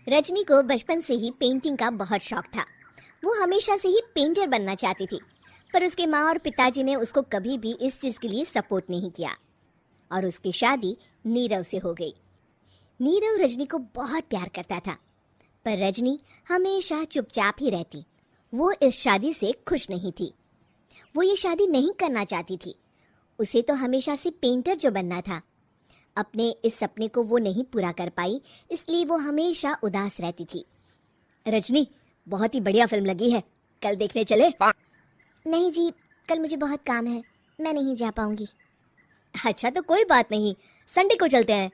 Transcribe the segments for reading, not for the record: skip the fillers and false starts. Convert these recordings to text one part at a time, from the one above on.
रजनी को बचपन से ही पेंटिंग का बहुत शौक था। वो हमेशा से ही पेंटर बनना चाहती थी, पर उसके माँ और पिताजी ने उसको कभी भी इस चीज़ के लिए सपोर्ट नहीं किया और उसकी शादी नीरव से हो गई। नीरव रजनी को बहुत प्यार करता था, पर रजनी हमेशा चुपचाप ही रहती। वो इस शादी से खुश नहीं थी। वो ये शादी नहीं करना चाहती थी। उसे तो हमेशा से पेंटर जो बनना था। अपने इस सपने को वो नहीं पूरा कर पाई, इसलिए वो हमेशा उदास रहती थी। रजनी, बहुत ही बढ़िया फिल्म लगी है, कल देखने चले? नहीं जी, कल मुझे बहुत काम है, मैं नहीं जा पाऊंगी। अच्छा तो कोई बात नहीं, संडे को चलते हैं।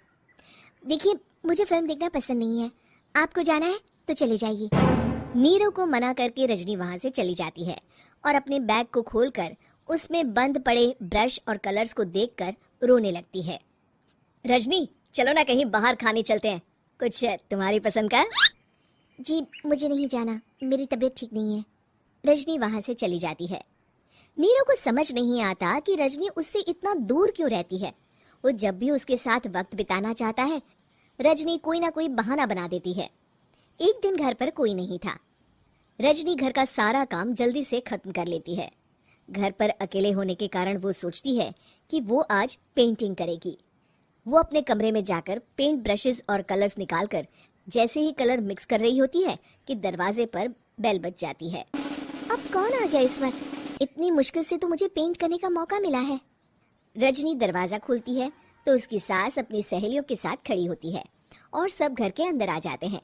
देखिए, मुझे फिल्म देखना पसंद नहीं है, आपको जाना है तो चले जाइए। नीरव को मना करके रजनी वहां से चली जाती है और अपने बैग को खोलकर उसमें बंद पड़े ब्रश और कलर्स को देखकर रोने लगती है। रजनी, चलो ना कहीं बाहर खाने चलते हैं, कुछ तुम्हारी पसंद का। जी मुझे नहीं जाना, मेरी तबीयत ठीक नहीं है। रजनी वहां से चली जाती है। नीरव को समझ नहीं आता कि रजनी उससे इतना दूर क्यों रहती है। वो जब भी उसके साथ वक्त बिताना चाहता है, रजनी कोई ना कोई बहाना बना देती है। एक दिन घर पर कोई नहीं था। रजनी घर का सारा काम जल्दी से खत्म कर लेती है। घर पर अकेले होने के कारण वो सोचती है कि वो आज पेंटिंग करेगी। वो अपने कमरे में जाकर पेंट ब्रशेस और कलर्स निकालकर जैसे ही कलर मिक्स कर रही होती है कि दरवाजे पर बेल बज जाती है। अब कौन आ गया इस वक्त? इतनी मुश्किल से तो मुझे पेंट करने का मौका मिला है। रजनी दरवाजा खोलती है तो उसकी सास अपनी सहेलियों के साथ खड़ी होती है और सब घर के अंदर आ जाते हैं।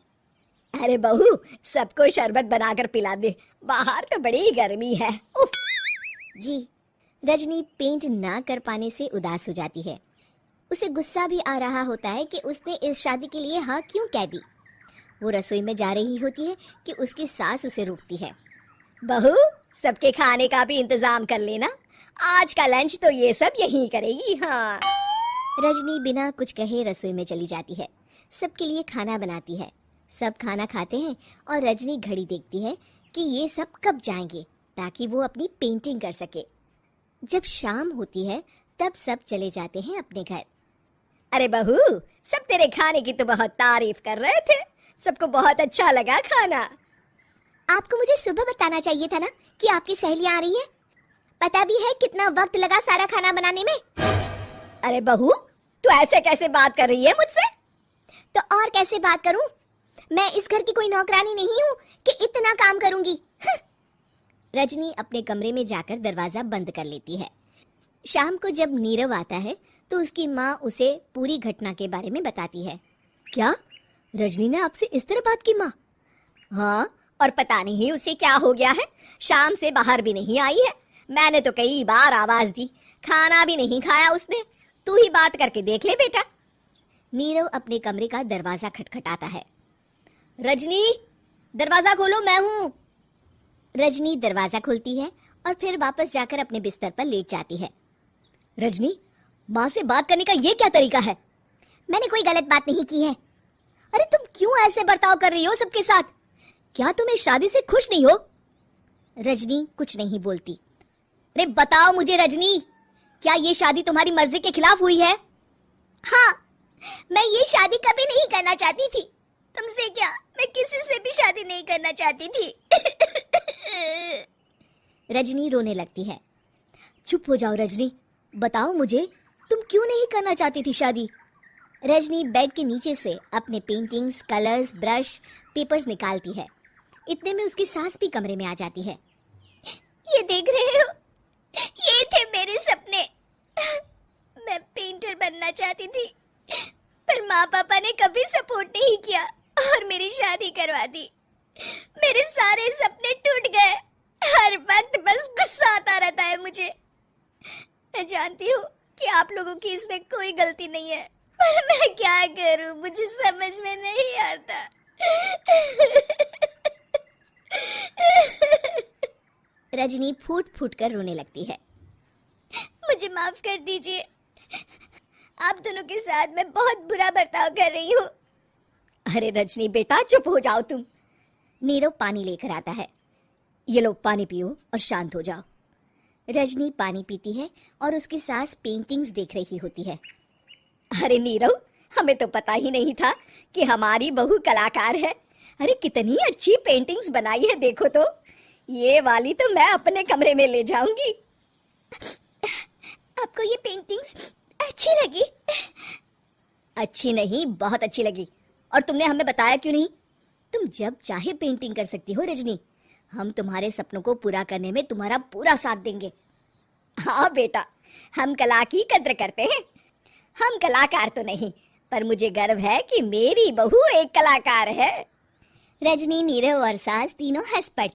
अरे बहू, सबको शरबत बनाकर पिला दे, बाहर तो बड़ी गर्मी है। उफ। जी। रजनी पेंट ना कर पाने से उदास हो जाती है। उसे गुस्सा भी आ रहा होता है कि उसने इस शादी के लिए हाँ क्यों कह दी। वो रसोई में जा रही होती है कि उसकी सास उसे रोकती है। बहू, सबके खाने का भी इंतजाम कर लेना, आज का लंच तो ये सब यही करेगी। हाँ। रजनी बिना कुछ कहे रसोई में चली जाती है। सबके लिए खाना बनाती है। सब खाना खाते हैं और रजनी घड़ी देखती है कि ये सब कब जाएंगे ताकि वो अपनी पेंटिंग कर सके। जब शाम होती है तब सब चले जाते हैं अपने घर। अरे बहू, सब तेरे खाने की तो बहुत तारीफ कर रहे थे, सबको बहुत अच्छा लगा खाना। आपको मुझे सुबह बताना चाहिए था ना कि आपकी सहेलियां आ रही हैं। पता भी है कितना वक्त लगा सारा खाना बनाने में। अरे बहू, तू ऐसे कैसे बात कर रही है मुझसे? तो और कैसे बात करूं? मैं इस घर की कोई नौकरानी नहीं हूं कि इतना काम करूंगी। रजनी अपने कमरे में जाकर दरवाजा बंद कर लेती है। शाम को जब नीरव आता है तो उसकी माँ उसे पूरी घटना के बारे में बताती है। क्या? रजनी ने आपसे इस तरह बात की माँ? हाँ, और पता नहीं उसे क्या हो गया है, शाम से बाहर भी नहीं आई है। मैंने तो कई बार आवाज दी, खाना भी नहीं खाया उसने। तू ही बात करके देख ले बेटा। नीरव अपने कमरे का दरवाजा खटखटाता है। रजनी, दरवाजा खोलो, मैं हूँ। रजनी दरवाजा खोलती है और फिर वापस जाकर अपने बिस्तर पर लेट जाती है। रजनी, माँ से बात करने का ये क्या तरीका है? मैंने कोई गलत बात नहीं की है। अरे तुम क्यों ऐसे बर्ताव कर रही हो सबके साथ? क्या तुम इस शादी से खुश नहीं हो? रजनी कुछ नहीं बोलती। अरे बताओ मुझे रजनी, क्या ये शादी तुम्हारी मर्जी के खिलाफ हुई है? हाँ, मैं ये शादी कभी नहीं करना चाहती थी। तुमसे क्या, मैं किसी से भी शादी नहीं करना चाहती थी। रजनी रोने लगती है। चुप हो जाओ रजनी, बताओ मुझे, तुम क्यों नहीं करना चाहती थी शादी? रजनी बेड के नीचे से अपने पेंटिंग्स, कलर्स, ब्रश, पेपर्स निकालती है। इतने में उसकी सास भी कमरे में आ जाती है। ये देख रहे हो, ये थे मेरे सपने। मैं पेंटर बनना चाहती थी, पर माँ पापा ने कभी सपोर्ट नहीं किया और मेरी शादी करवा दी। मेरे सारे सपने टूट गए। हर वक्त बस गुस्सा आता रहता है मुझे। मैं जानती हूँ कि आप लोगों की इसमें कोई गलती नहीं है, पर मैं क्या करूँ, मुझे समझ में नहीं आता। रजनी फूट फूट कर रोने लगती है। मुझे माफ कर दीजिए, आप दोनों के साथ मैं बहुत बुरा बर्ताव कर रही हूँ। अरे रजनी बेटा, चुप हो जाओ तुम। नीरव पानी लेकर आता है। ये लो पानी पियो और शांत हो जाओ। रजनी पानी पीती है और उसकी सास पेंटिंग्स देख रही होती है। अरे नीरव, हमें तो पता ही नहीं था कि हमारी बहू कलाकार है। अरे कितनी अच्छी पेंटिंग्स बनाई है, देखो तो। ये वाली तो मैं अपने कमरे में ले जाऊंगी। आपको ये पेंटिंग्स अच्छी लगी? अच्छी नहीं, बहुत अच्छी लगी। और तुमने हमें बताया क्यों नहीं? तुम जब चाहे पेंटिंग कर सकती हो रजनी। हम तुम्हारे सपनों को पूरा करने में तुम्हारा पूरा साथ देंगे। हाँ बेटा, हम कला की कद्र करते हैं। हम कलाकार तो नहीं, पर मुझे गर्व है कि मेरी बहू एक कलाकार है। रजनी, नीरव और सास तीनों हंस पड़ते।